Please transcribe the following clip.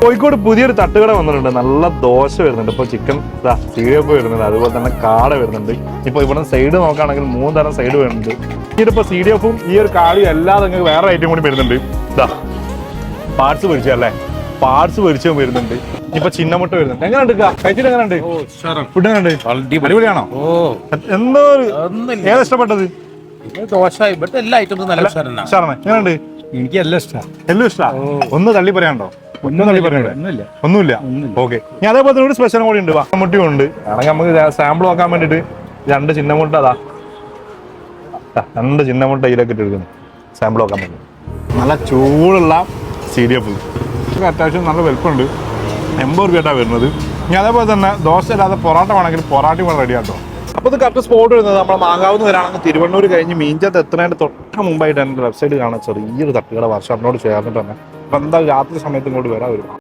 കോഴിക്കോട് പുതിയൊരു തട്ടുകട വന്നിട്ടുണ്ട്. നല്ല ദോശ വരുന്നുണ്ട്. ഇപ്പോൾ ചിക്കൻ സീഡിയപ്പ് വരുന്നുണ്ട്, അതുപോലെ തന്നെ കാട വരുന്നുണ്ട്. ഇപ്പോൾ ഇവിടെ സൈഡ് നോക്കുകയാണെങ്കിൽ 3 തരം സൈഡ് വരുന്നുണ്ട്. ഇതിപ്പോൾ സീഡിയപ്പും ഈ ഒരു കാടിയും അല്ലാതെ നിങ്ങൾക്ക് വേറെ ഐറ്റം കൂടി വരുന്നുണ്ട്. ഇതാ പാർട്സ് പൊരിച്ചല്ലേ, പാർട്സ് പൊരിച്ചും വരുന്നുണ്ട്. ഇപ്പൊ ചിന്നമുട്ട വരുന്നുണ്ട്. എങ്ങനെയുണ്ട് കഴിച്ചിട്ട്? എങ്ങനെയുണ്ട് ഫുഡ്? എങ്ങനെയുണ്ട്? അടിപൊളിയാണോ? എന്തോ ഏതാ ഇഷ്ടപ്പെട്ടത്? ദോശ. ഇവിടുത്തെ എല്ലാ ഐറ്റംസും നല്ല ഉഷാറാണ്. എങ്ങനെയുണ്ട്? എനിക്ക് എല്ലാം ഇഷ്ടമാണ്. എല്ലാം ഇഷ്ടമാണ്. ഒന്ന് തള്ളി പറയാനുണ്ടോ? ഒന്നുമില്ല. ഓക്കെ. ഞാൻ അതേപോലെ തന്നെ ഒരു സ്പെഷ്യൽ കൂടി ഉണ്ട്. വക്കമുട്ടിയും ഉണ്ട്. ആണെങ്കിൽ നമുക്ക് സാമ്പിൾ നോക്കാൻ വേണ്ടിട്ട് 2 ചിന്നമുട്ട അതാ, 2 ചിന്നമുട്ട ഇതിലൊക്കെ ഇട്ടെടുക്കുന്നു സാമ്പിൾ നോക്കാൻ വേണ്ടി. നല്ല ചൂടുള്ള സീഡിയപ്പ്, അത്യാവശ്യം നല്ല വലുപ്പമുണ്ട്. 80 രൂപയായിട്ടാണ് വരുന്നത്. ഇനി അതേപോലെ തന്നെ ദോശ അല്ലാതെ പൊറോട്ട വേണമെങ്കിൽ പൊറാട്ടയും കൂടെ റെഡി ആട്ടോ. അപ്പോൾ ഇത് കറക്റ്റ് സ്പോട്ട് വരുന്നത് നമ്മൾ മാങ്കാവുന്ന വരാണെങ്കിൽ തിരുവണ്ണൂർ കഴിഞ്ഞ് മീഞ്ചത്ത് എത്തുന്നതിൻ്റെ തൊട്ട് മുമ്പായിട്ട് എൻ്റെ ലെഫ്റ്റ് സൈഡ് കാണാൻ ചെറിയൊരു തട്ടുകട വർഷാപ്പിനോട് ചേർന്നിട്ട് തന്നെ. അപ്പം എന്താ രാത്രി സമയത്ത് ഇങ്ങോട്ട് വരാൻ വരും.